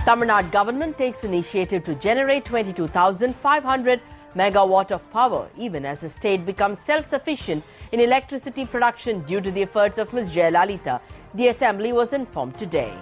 Tamil Nadu government takes initiative to generate 22,500 megawatt of power, even as the state becomes self-sufficient in electricity production due to the efforts of Ms. Jaya, the assembly was informed today.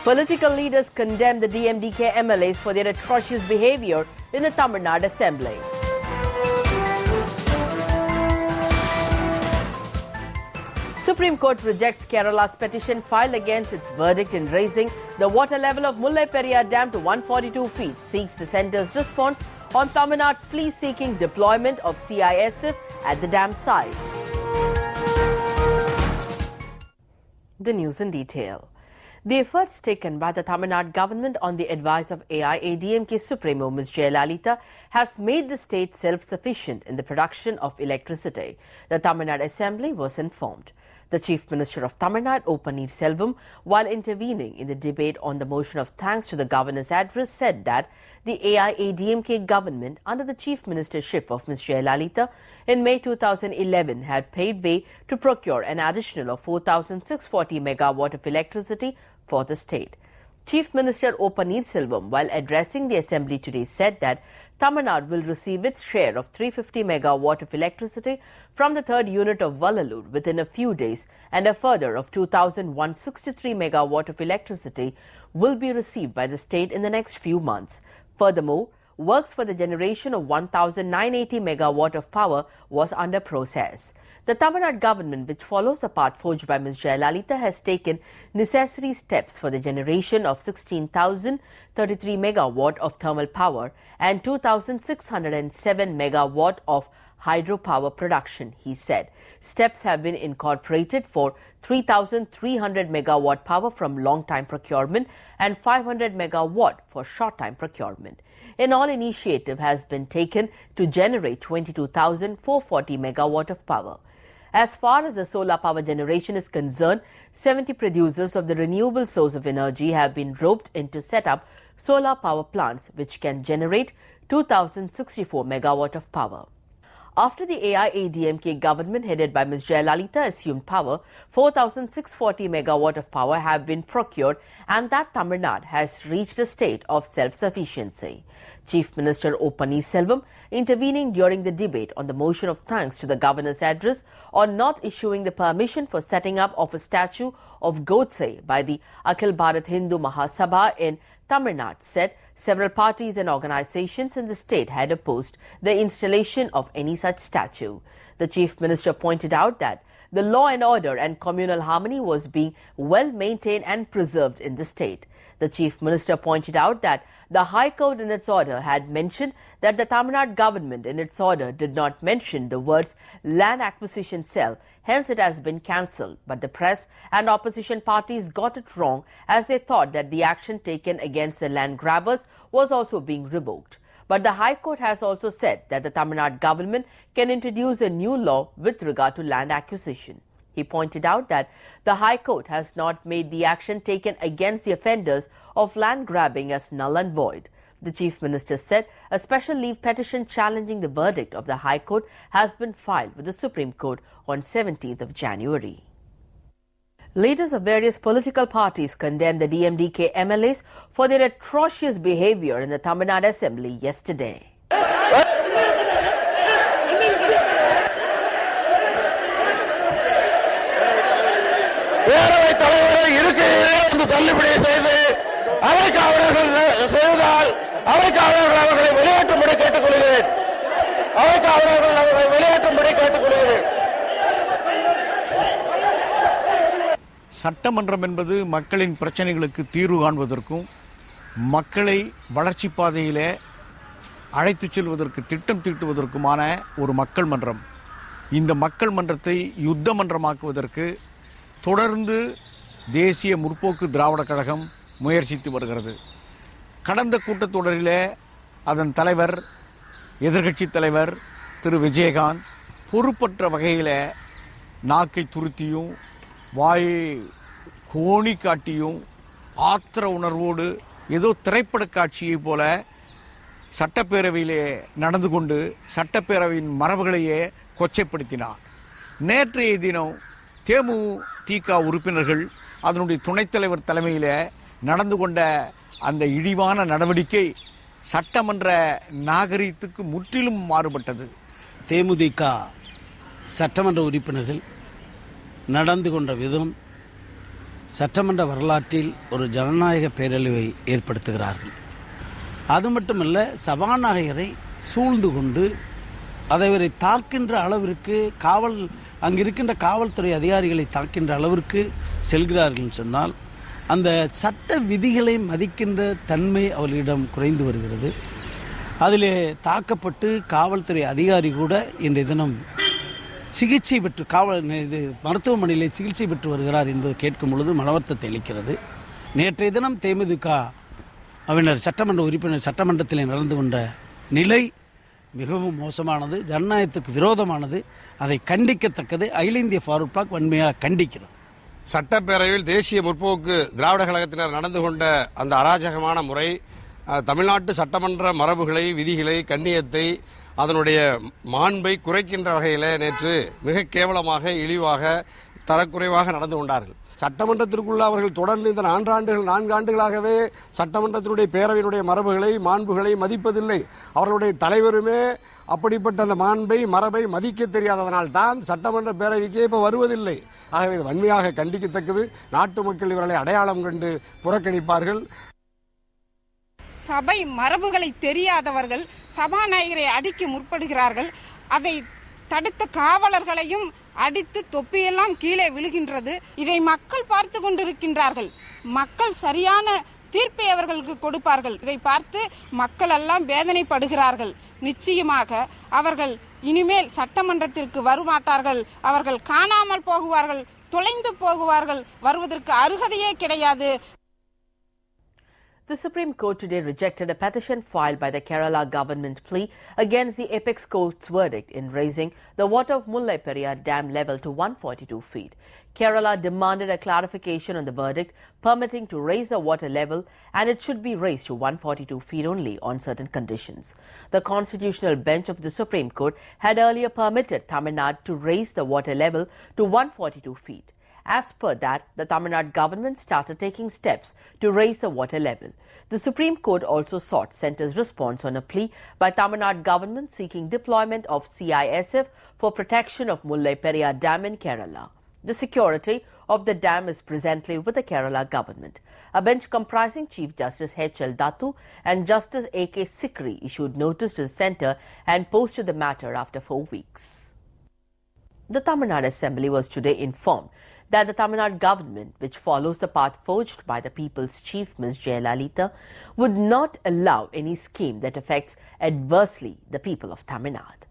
Political leaders condemned the DMDK MLAs for their atrocious behavior in the Tamil Nadu assembly. Supreme Court rejects Kerala's petition filed against its verdict in raising the water level of Mullai Periyar Dam to 142 feet, seeks the centre's response on Tamil Nadu's plea seeking deployment of CISF at the dam site. The news in detail. The efforts taken by the Tamil Nadu government on the advice of AIADMK Supremo Ms. Jaya has made the state self-sufficient in the production of electricity. The Tamil Nadu Assembly was informed. The Chief Minister of Tamil Nadu, O. Selvam, while intervening in the debate on the motion of thanks to the Governor's address, said that the AIADMK government, under the Chief Ministership of Ms. Jaya in May 2011, had paved way to procure an additional of 4,640 megawatt of electricity for the state. Chief Minister O. Selvam, while addressing the Assembly today, said that Tamil Nadu will receive its share of 350 megawatt of electricity from the third unit of Vallalur within a few days, and a further of 2,163 megawatt of electricity will be received by the state in the next few months. Furthermore, works for the generation of 1,980 megawatt of power was under process. The Tamil Nadu government, which follows the path forged by Ms. Jaya, has taken necessary steps for the generation of 16,033 megawatt of thermal power and 2,607 megawatt of hydropower production, he said. Steps have been incorporated for 3,300 megawatt power from long-time procurement and 500 megawatt for short-time procurement. An all-initiative has been taken to generate 22,440 megawatt of power. As far as the solar power generation is concerned, 70 producers of the renewable source of energy have been roped in to set up solar power plants which can generate 2,064 megawatt of power. After the AIADMK government headed by Ms. Jaya assumed power, 4,640 megawatt of power have been procured, and that Tamil Nadu has reached a state of self-sufficiency. Chief Minister O. Selvam, intervening during the debate on the motion of thanks to the Governor's address on not issuing the permission for setting up of a statue of Godse by the Akhil Bharat Hindu Mahasabha in Tamil Nadu, said several parties and organizations in the state had opposed the installation of any such statue. The Chief Minister pointed out that the law and order and communal harmony was being well maintained and preserved in the state. The Chief Minister pointed out that the High Court in its order had mentioned that the Tamil Nadu government in its order did not mention the words land acquisition cell, hence it has been cancelled. But the press and opposition parties got it wrong, as they thought that the action taken against the land grabbers was also being revoked. But the High Court has also said that the Tamil Nadu government can introduce a new law with regard to land acquisition. He pointed out that the High Court has not made the action taken against the offenders of land grabbing as null and void. The Chief Minister said a special leave petition challenging the verdict of the High Court has been filed with the Supreme Court on 17th of January. Leaders of various political parties condemned the DMDK MLAs for their atrocious behavior in the Tamil Nadu Assembly yesterday. சட்டமன்றம் என்பது மக்களின் பிரச்சனைகளுக்கு தீர்வு காண்பதற்கும் மக்களை வளர்ச்சி பாதையிலே அழைத்துச் செல்வதற்கு திட்டம் தீட்டுவதற்குமான ஒரு மக்கள் மன்றம். இந்த மக்கள் மன்றத்தை யுத்த மன்றமாக்குவதற்கு தொடர்ந்து தேசிய முற்போக்கு திராவிட கழகம் முயற்சித்து வருகிறது. கடந்த கூட்டத்தொடரிலே அதன் தலைவர், எதிர்க்கட்சி தலைவர் திரு விஜயகாந்த் பொறுப்பற்ற வகையில் நாக்கை துருத்தியும் வாயை கோணி காட்டியும் ஆத்திர உணர்வோடு ஏதோ திரைப்பட காட்சியை போல சட்டப்பேரவையிலே நடந்து கொண்டு சட்டப்பேரவையின் மரபுகளையே கொச்சைப்படுத்தினார். நேற்றைய தினம் தேமுதிக உறுப்பினர்கள் அதனுடைய துணைத் தலைவர் தலைமையில் நடந்து கொண்ட அந்த இழிவான நடவடிக்கை சட்டமன்ற நாகரிகத்துக்கு முற்றிலும் மாறுபட்டது. தேமுதிக சட்டமன்ற உறுப்பினர்கள் நடந்து கொண்ட விதம் சட்டமன்ற வரலாற்றில் ஒரு ஜனநாயக பேரழிவை ஏற்படுத்துகிறார்கள். அது மட்டுமல்ல, சபாநாயகரை சூழ்ந்து கொண்டு அதை தாக்கின்ற அளவிற்கு அங்கிருக்கின்ற காவல்துறை அதிகாரிகளை தாக்கின்ற அளவிற்கு செல்கிறார்கள் சொன்னால் அந்த சட்ட விதிகளை மதிக்கின்ற தன்மை அவர்களிடம் குறைந்து வருகிறது. அதிலே தாக்கப்பட்டு காவல்துறை அதிகாரி கூட இன்றைய தினம் சிகிச்சை பெற்று மருத்துவமனையிலே சிகிச்சை பெற்று வருகிறார் என்பது கேட்கும் பொழுது மனவர்த்தத்தை அளிக்கிறது. நேற்றைய தினம் தேமுதிகவினர் சட்டமன்ற உறுப்பினர் சட்டமன்றத்தில் நடந்து கொண்ட நிலை மிகவும் மோசமானது, ஜனநாயகத்துக்கு விரோதமானது. அதை கண்டிக்கத்தக்கது. அகில இந்திய ஃபார்வர்ட் பிளாக் வன்மையாக கண்டிக்கிறது. சட்டப்பேரவையில் தேசிய முற்போக்கு திராவிட கழகத்தினர் நடந்து கொண்ட அந்த அராஜகமான முறை தமிழ்நாட்டு சட்டமன்ற மரபுகளை, விதிகளை, கண்ணியத்தை, அதனுடைய மாண்பை குறைக்கின்ற வகையில் நேற்று மிக கேவலமாக, இழிவாக, தரக்குறைவாக நடந்து கொண்டார்கள். சட்டமன்றத்திற்குள்ள அவர்கள் தொடர்ந்து இந்த 4 ஆண்டுகளாகவே சட்டமன்றத்தினுடைய பேரவையினுடைய மரபுகளை, மாண்புகளை மதிப்பதில்லை. அவர்களுடைய தலைவருமே அப்படிப்பட்ட அந்த மாண்பை, மரபை மதிக்க தெரியாததனால் தான் சட்டமன்ற பேரவைக்கே இப்போ வருவதில்லை. ஆகவே இது வன்மையாக கண்டிக்கத்தக்கது. நாட்டு மக்கள் இவர்களை அடையாளம் கண்டு புறக்கணிப்பார்கள். சபை மரபுகளை தெரியாதவர்கள் சபாநாயகரை அடிக்க முற்படுகிறார்கள். அதை தடுத்த காவலர்களையும் அடித்து தொப்பியெல்லாம் கீழே விழுகின்றது. இதை மக்கள் பார்த்து கொண்டிருக்கின்றார்கள். மக்கள் சரியான தீர்ப்பை அவர்களுக்கு கொடுப்பார்கள். இதை பார்த்து மக்கள் எல்லாம் வேதனைப்படுகிறார்கள். நிச்சயமாக அவர்கள் இனிமேல் சட்டமன்றத்திற்கு வரமாட்டார்கள். அவர்கள் காணாமல் போகுவார்கள், தொலைந்து போகுவார்கள். வருவதற்கு அருகதையே கிடையாது. The Supreme Court today rejected a petition filed by the Kerala government plea against the apex court's verdict in raising the water of Mullai Periyar Dam level to 142 feet. Kerala demanded a clarification on the verdict permitting to raise the water level, and it should be raised to 142 feet only on certain conditions. The constitutional bench of the Supreme Court had earlier permitted Tamil Nadu to raise the water level to 142 feet. As per that, the Tamil Nadu government started taking steps to raise the water level. The Supreme Court also sought centre's response on a plea by Tamil Nadu government seeking deployment of CISF for protection of Mullai Periyar Dam in Kerala. The security of the dam is presently with the Kerala government. A bench comprising Chief Justice H.L. Dattu and Justice A.K. Sikri issued notice to the centre and posted the matter after 4 weeks. The Tamil Nadu Assembly was today informed that the Tamil Nadu government, which follows the path forged by the people's chief, Ms. Jaya, would not allow any scheme that affects adversely the people of Tamil Nadu.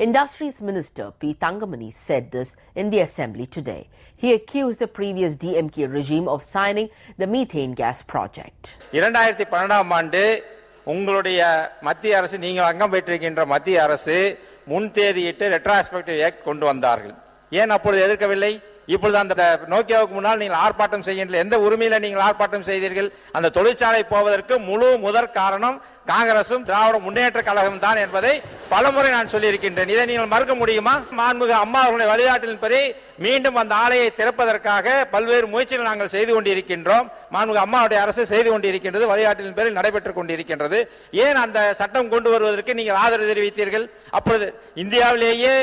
Industries Minister P. Thangamani said this in the Assembly today. He accused the previous DMK regime of signing the methane gas project. 2012 ஆண்டு உங்களுடைய மத்திய அரசு, நீங்கள் அங்கம் பெற்றிருக்கின்ற மத்திய அரசு முன்தேதியிட்டு retrospective act கொண்டு வந்தார்கள். ஏன் அப்பொழுது எதிர்க்கவில்லை? இப்பொழுது அந்த நோக்கியாவுக்கு முன்னால் நீங்கள் ஆர்ப்பாட்டம் செய்கின்ற எந்த உரிமையில நீங்கள் ஆர்ப்பாட்டம் செய்தீர்கள்? அந்த தொழிற்சாலை போவதற்கு முதற் காரணம் காங்கிரசும் திராவிட முன்னேற்ற கழகம் தான் என்பதை பலமுறை நான் சொல்லியிருக்கின்றேன். இதை நீங்கள் மறுக்க முடியுமா? மாண்புமிகு அம்மா அவர்களுடைய வழிகாட்டின்படி மீண்டும் அந்த ஆலையை திறப்பதற்காக பல்வேறு முயற்சிகள் நாங்கள் செய்து கொண்டிருக்கின்றோம். மாண்புமிகு அம்மாவுடைய அரசு செய்து கொண்டிருக்கின்றது, வழிகாட்டின் பேரில் நடைபெற்றுக் கொண்டிருக்கின்றது. ஏன் அந்த சட்டம் கொண்டு வருவதற்கு நீங்கள் ஆதரவு தெரிவித்தீர்கள்? அப்பொழுது இந்தியாவிலேயே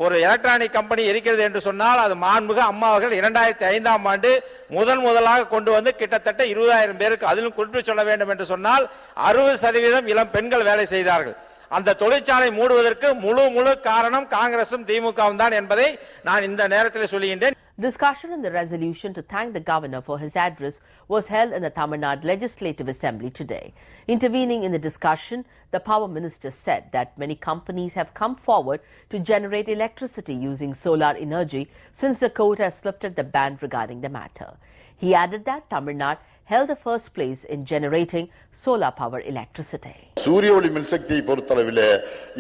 ஒரு எலக்ட்ரானிக் கம்பெனி இருக்கிறது என்று சொன்னால் அது மாண்புமிகு அம்மா அவர்கள் 2005ஆம் ஆண்டு முதலாக கொண்டு வந்து கிட்டத்தட்ட 20,000 பேருக்கு, அதிலும் குறிப்பிட்டு சொல்ல வேண்டும் என்று சொன்னால் 60% இளம் பெண்கள் வேலை செய்தார்கள். அந்த தொழிற்சாலை மூடுவதற்கு முழு காரணம் காங்கிரசும் திமுகவும் தான் என்பதை நான் இந்த நேரத்தில் சொல்லுகின்றேன். Discussion on the resolution to thank the governor for his address was held in the Tamil Nadu Legislative Assembly today. Intervening in the discussion, the Power Minister said that many companies have come forward to generate electricity using solar energy since the court has lifted the ban regarding the matter. He added that Tamil Nadu held the first place in generating solar power electricity. சூரிய ஒளி மின்சக்தியை பொறுத்தளவிலே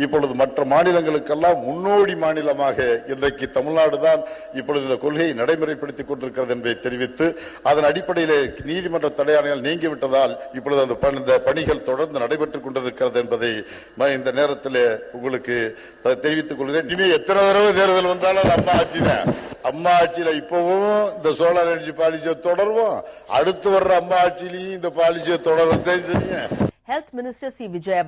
இப்பொழுது மற்ற மாநிலங்களுக்கெல்லாம் முன்னோடி மாநிலமாக இன்றைக்கு தமிழ்நாடு தான் இப்பொழுது இந்த கொள்கையை நடைமுறைப்படுத்திக் கொண்டிருக்கிறது என்பதை தெரிவித்து, அதன் அடிப்படையிலே நீதிமன்ற தடையாணைகள் நீங்கிவிட்டதால் இப்பொழுது அந்த பணிகள் தொடர்ந்து நடைபெற்றுக் கொண்டிருக்கிறது என்பதை இந்த நேரத்தில் உங்களுக்கு தெரிவித்துக் கொள்கிறேன். இனிமே எத்தனை தடவை தேர்தல் வந்தாலும் அம்மா ஆட்சி தான். அம்மா ஆட்சியில இப்பவும் இந்த சோலார் எனர்ஜி பாலிசியை தொடருவோம், அடுத்து வர்ற அம்மா ஆட்சியிலையும் இந்த பாலிசியை தொடரத்தான் செய்யும். Health Minister C. Jaya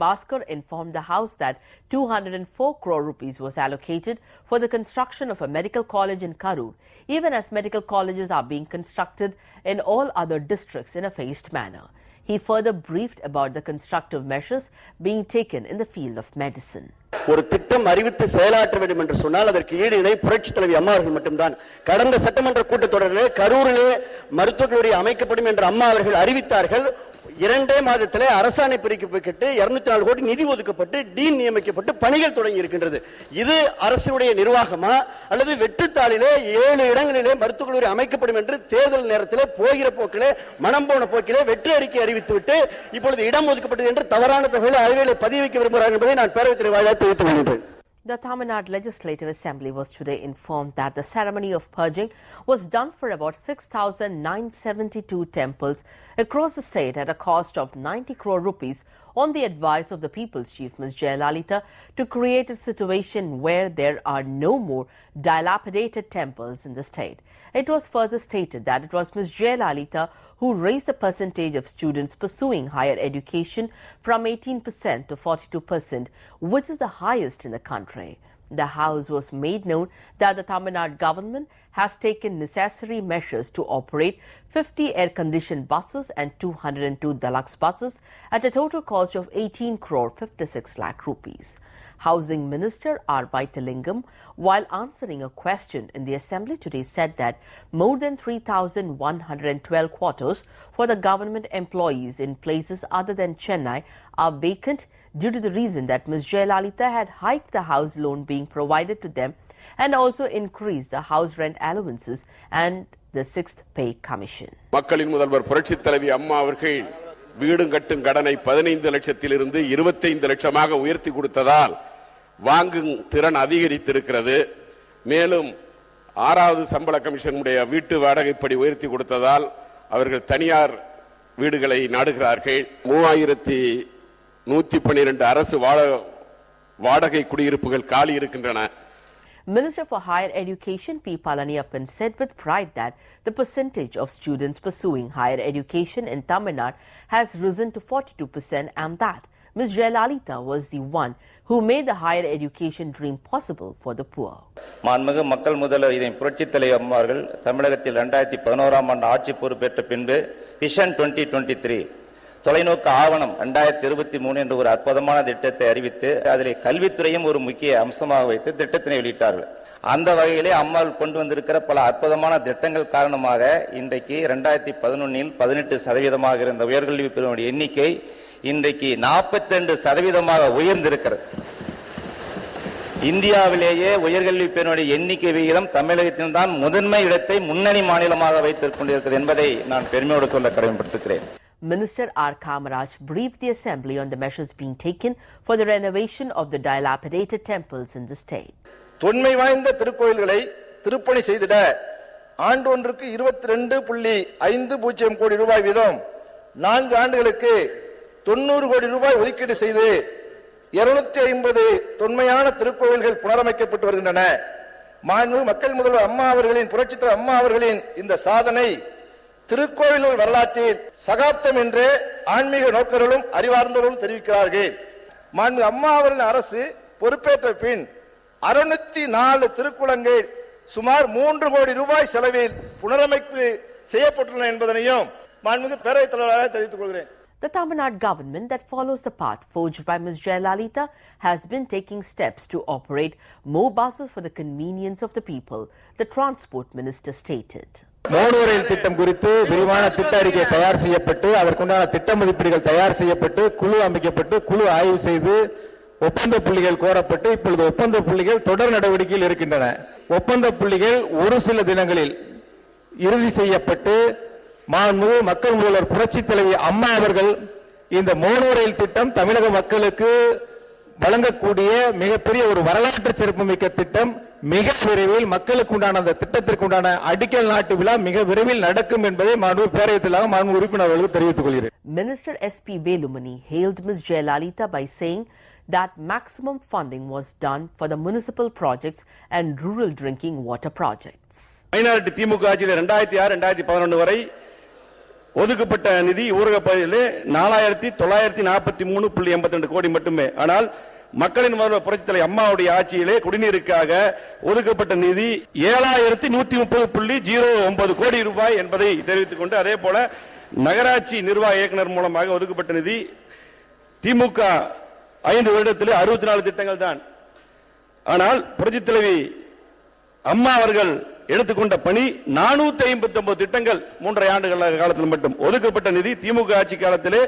informed the House that 204 crore rupees was allocated for the construction of a medical college in Karur, even as medical colleges are being constructed in all other districts in a phased manner. He further briefed about the constructive measures being taken in the field of medicine. ஒரு திட்டம் அறிவித்து செயலாற்ற வேண்டும் என்று சொன்னால் அதற்கு ஈடு இணை புரட்சி தலைவி அம்மா அவர்கள் மட்டும்தான். கடந்த சட்டமன்ற கூட்டத்தொடரிலே கரூரிலே மருத்துவக் கல்லூரி அமைக்கப்படும் என்று அம்மா அவர்கள் அறிவித்தார்கள். 2 மாதத்திலே அரசாணை பிரிக்கப்பட்டு 204 கோடி நிதி ஒதுக்கப்பட்டு டீன் நியமிக்கப்பட்டு பணிகள் தொடங்கி இருக்கின்றது. இது அரசுடைய நிர்வாகமா அல்லது வெற்றுத்தாளிலே 7 இடங்களிலே மருத்துவக் கல்லூரி அமைக்கப்படும் என்று தேர்தல் நேரத்திலே போகிற போக்கிலே மனம் போன போக்கிலே வெற்றி அறிக்கை அறிவித்துவிட்டு இப்பொழுது இடம் ஒதுக்கப்பட்டது என்று தவறான தகவலை அதிலே பதிவு வைக்க விரும்புகிறார்கள் என்பதை நான் பேரவைத் தலைவர் வாயிலாக தெரிவித்துக் கொள்கின்றேன். The Tamil Nadu Legislative Assembly was today informed that the ceremony of purging was done for about 6,972 temples across the state at a cost of 90 crore rupees on the advice of the People's Chief Ms. Jaya to create a situation where there are no more dilapidated temples in the state. It was further stated that it was Ms. Jaya who raised the percentage of students pursuing higher education from 18% to 42%, which is the highest in the country. The House was made known that the Tamil Nadu government has taken necessary measures to operate 50 air-conditioned buses and 202 deluxe buses at a total cost of 18 crore 56 lakh rupees. Housing Minister R. Vaithalingam, while answering a question in the Assembly today, said that more than 3,112 quarters for the government employees in places other than Chennai are vacant due to the reason that Ms. Jaya had hiked the house loan being provided to them and also increased the house rent allowances and the 6th pay commission. மக்களின் முதல்வர் புரட்சி தலைவி அம்மா அவர்கள் வீடு கட்டும் கடனை 15 லட்சத்திலிருந்து 25 லட்சமாக உயர்த்தி கொடுத்ததால் வாங்கும் திறன் அதிகரித்திருக்கிறது. மேலும் 6வது சம்பள கமிஷனுடைய வீட்டு வாடகைப்படி உயர்த்தி கொடுத்ததால் அவர்கள் தனியார் வீடுகளை நாடுகிறார்கள். 3112 அரசு வாடகை குடியிருப்புகள் காலி இருக்கின்றன. Minister for Higher Education P. Palaniappan said with pride that the percentage of students pursuing higher education in Tamil Nadu has risen to 42% and that Ms. Jaya was the one who made the higher education dream possible for the poor. மாண்புமிகு மக்கள் முதல்வர் இதன் புரட்சித் தலைவர் அம்மா அவர்கள் தமிழகத்தில் 2011ஆம் ஆண்டு ஆட்சி பொறுப்பேற்ற பின்பு விஷன் 2023 தொலைநோக்கு ஆவணம் 2023 என்ற ஒரு அற்புதமான திட்டத்தை அறிவித்து அதிலே கல்வித்துறையும் ஒரு முக்கிய அம்சமாக வைத்து திட்டத்தினை வெளியிட்டார்கள். அந்த வகையிலே அம்மா கொண்டு வந்திருக்கிற பல அற்புதமான திட்டங்கள் காரணமாக இன்றைக்கு 2011இல் 18% இருந்த உயர்கல்வி பெறுவோருடைய எண்ணிக்கை இன்றைக்கு 42% உயர்ந்திருக்கிறது. இந்தியாவிலேயே உயர்கல்வி பெறுவோருடைய எண்ணிக்கை விகிதம் தமிழகத்தில் தான் முதன்மை இடத்தை முன்னணி மாநிலமாக வைத்துக் கொண்டிருக்கிறது என்பதை நான் பெருமையோடு சொல்ல கடமைப்பட்டிருக்கிறேன். Minister R. Kamaraj briefed the Assembly on the measures being taken for the renovation of the dilapidated temples in the state. தொன்மை வாய்ந்த திருக்கோயில்களை திருப்பணி செய்திட ஆண்டு ஒன்றுக்கு 22.50 கோடி ரூபாய் வீதம் 4 ஆண்டுகளுக்கு 90 கோடி ரூபாய் ஒதுக்கீடு செய்து 250 தொன்மையான திருக்கோயில்கள் புனரமைக்கப்பட்டு வருகின்றன. மாண்புமிகு மக்கள் முதல்வர் அம்மா அவர்களின் புரட்சித் தலைவர் அம்மா அவர்களின் இந்த சாதனை திருக்கோயில்கள் வரலாற்றில் சகாப்தம் என்று ஆன்மீக நோக்கர்களும் அறிவார்ந்தவர்களும் தெரிவிக்கிறார்கள். மாண்புமிகு அம்மா அவர்களின் அரசு பொறுப்பேற்ற பின் 604 திருக்குளங்கள் சுமார் 3 கோடி ரூபாய் செலவில் புனரமைப்பு செய்யப்பட்டுள்ளன என்பதனையும் மாண்புமிகு பேரவைத் தலைவராக தெரிவித்துக் கொள்கிறேன். The Tamil Nadu government that follows the path forged by Ms. Jaya has been taking steps to operate more buses for the convenience of the people, the Transport Minister stated. Monorail திட்டம் குறித்து விரிவான திட்ட அறிக்கை தயார் செய்யப்பட்டு அதற்குண்டான திட்ட மதிப்பீடுகள் தயார் செய்யப்பட்டு குழு அமைக்கப்பட்டு குழு ஆய்வு செய்து ஒப்பந்த புள்ளிகள் கோரப்பட்டு இப்பொழுது ஒப்பந்த புள்ளிகள் தொடர் நடவடிக்கையில் இருக்கின்றன. ஒப்பந்த புள்ளிகள் ஒரு சில தினங்களில் இறுதி செய்யப்பட்டு மாண்புமிகு மக்கள் முதல்வர் புரட்சி தலைவி அம்மா அவர்கள் இந்த மோனோ ரயில் திட்டம் தமிழக மக்களுக்கு வழங்கக்கூடிய மிகப்பெரிய ஒரு வரலாற்று சிறப்புமிக்க திட்டம் மிக விரைவில் மக்களுக்கு உண்டான அந்த திட்டத்திற்கு உண்டான அடிக்கல் நாட்டு விழா மிக விரைவில் நடக்கும் என்பதை மாண்புமிகு பேரவைத்திலாக மாண்புமிகு உறுப்பினர்களுக்கு தெரிவித்துக் கொள்கிறேன். Minister S.P. Velumani hailed Ms. Jaya by saying that maximum funding was done for the municipal projects and rural drinking water projects. Minority DMK ஆட்சியில் 2006-2011 வரை ஒதுக்கப்பட்ட நிதி ஊரக பகுதியிலே 4943.82 கோடி மட்டுமே. ஆனால் மக்களின் முதல்வர் புரட்சித் தலைவர் அம்மாவுடைய ஆட்சியிலே குடிநீருக்காக ஒதுக்கப்பட்ட நிதி 7130.09 கோடி ரூபாய் என்பதை தெரிவித்துக் கொண்டு, அதே போல நகராட்சி நிர்வாக இயக்குநர் மூலமாக ஒதுக்கப்பட்ட நிதி திமுக 5 வருடத்தில் 64 திட்டங்கள் தான். ஆனால் புரட்சித் தலைவி அம்மா அவர்கள் எடுத்துக்கொண்ட பணி 459 திட்டங்கள் 3.5 ஆண்டுகள் காலத்தில் மட்டும். ஒதுக்கப்பட்ட நிதி திமுக ஆட்சி காலத்திலே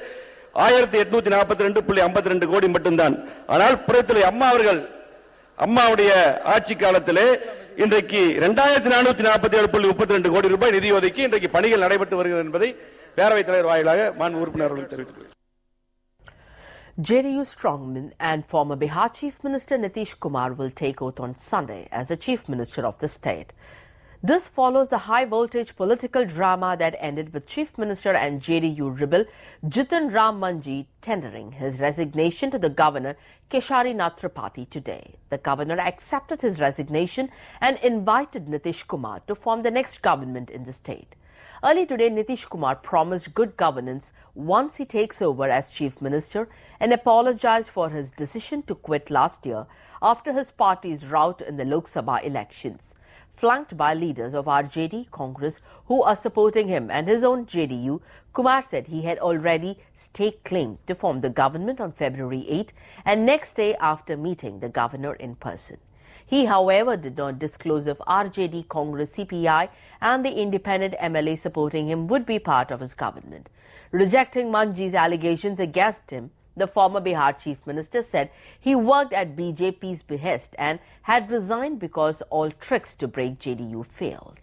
1842.52 கோடி மட்டும்தான். ஆனால் புரட்சித் அம்மா அவர்கள் அம்மாவுடைய ஆட்சி காலத்திலே இன்றைக்கு 2447.32 கோடி ரூபாய் நிதி ஒதுக்கி இன்றைக்கு பணிகள் நடைபெற்று வருகிறது என்பதை பேரவைத் தலைவர் வாயிலாக மாண்பு உறுப்பினர்களுக்கு தெரிவித்துள்ளேன். JDU strongman and former Bihar Chief Minister Nitish Kumar will take oath on Sunday as the Chief Minister of the state. This follows the high-voltage political drama that ended with Chief Minister and JDU rebel Jitan Ram Manji tendering his resignation to the Governor Keshari Nath Tripathi today. The Governor accepted his resignation and invited Nitish Kumar to form the next government in the state. Early today, Nitish Kumar promised good governance once he takes over as Chief Minister and apologized for his decision to quit last year after his party's rout in the Lok Sabha elections. Flanked by leaders of RJD, Congress, who are supporting him and his own JDU, Kumar said he had already staked claim to form the government on February 8 and next day after meeting the governor in person. He, however, did not disclose if RJD, Congress, CPI and the independent MLA supporting him would be part of his government. Rejecting Manji's allegations against him, the former Bihar Chief Minister said he worked at BJP's behest and had resigned because all tricks to break JDU failed.